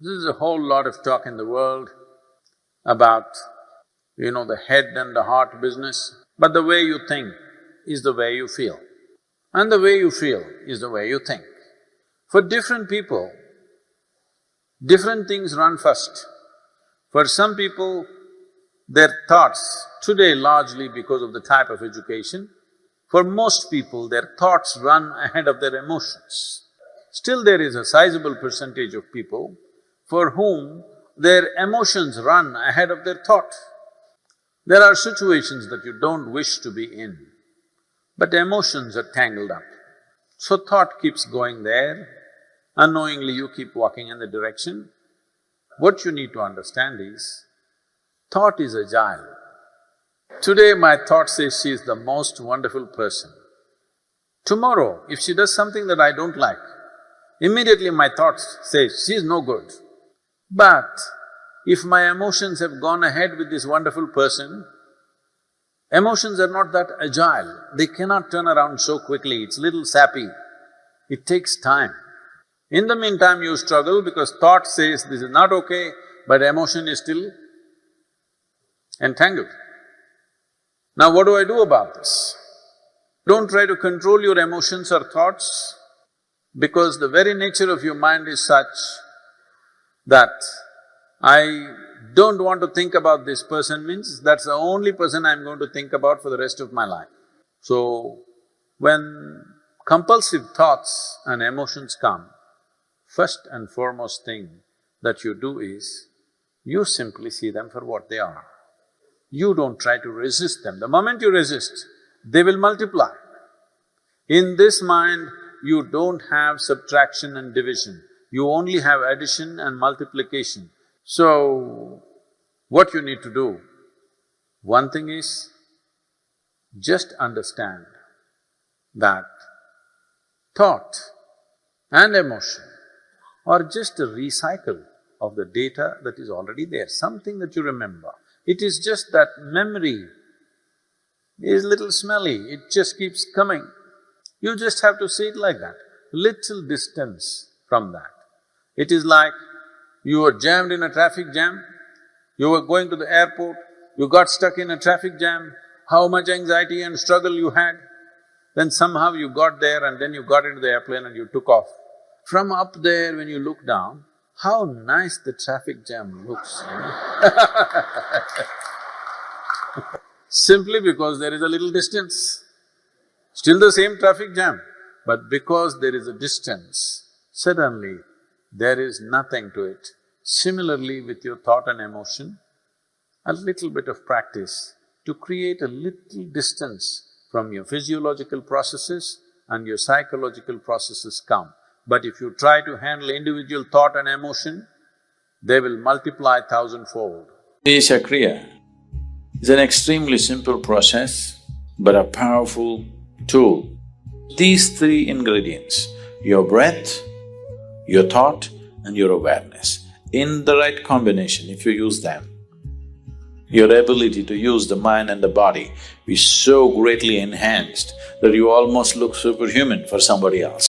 There's a whole lot of talk in the world about, the head and the heart business, but the way you think is the way you feel, and the way you feel is the way you think. For different people, different things run first. For some people, their thoughts, today largely because of the type of education, for most people their thoughts run ahead of their emotions. Still there is a sizable percentage of people for whom their emotions run ahead of their thought. There are situations that you don't wish to be in, but emotions are tangled up. So thought keeps going there, unknowingly you keep walking in the direction. What you need to understand is, thought is agile. Today my thought says she is the most wonderful person. Tomorrow, if she does something that I don't like, immediately my thoughts say, she is no good. But if my emotions have gone ahead with this wonderful person, emotions are not that agile, they cannot turn around so quickly, it's little sappy, it takes time. In the meantime you struggle because thought says this is not okay, but emotion is still entangled. Now what do I do about this? Don't try to control your emotions or thoughts, because the very nature of your mind is such that I don't want to think about this person means that's the only person I'm going to think about for the rest of my life. So, when compulsive thoughts and emotions come, first and foremost thing that you do is, you simply see them for what they are. You don't try to resist them. The moment you resist, they will multiply. In this mind, you don't have subtraction and division, you only have addition and multiplication. So, what you need to do, one thing is, just understand that thought and emotion are just a recycle of the data that is already there, something that you remember. It is just that memory is little smelly, it just keeps coming. You just have to see it like that, little distance from that. It is like you were jammed in a traffic jam, you were going to the airport, you got stuck in a traffic jam, how much anxiety and struggle you had. Then somehow you got there and then you got into the airplane and you took off. From up there when you look down, how nice the traffic jam looks, Simply because there is a little distance. Still the same traffic jam, but because there is a distance, suddenly there is nothing to it. Similarly with your thought and emotion, a little bit of practice to create a little distance from your physiological processes and your psychological processes come. But if you try to handle individual thought and emotion, they will multiply thousandfold. Isha Kriya is an extremely simple process but a powerful tool. These three ingredients, your breath, your thought and your awareness, in the right combination, if you use them, your ability to use the mind and the body is so greatly enhanced that you almost look superhuman for somebody else.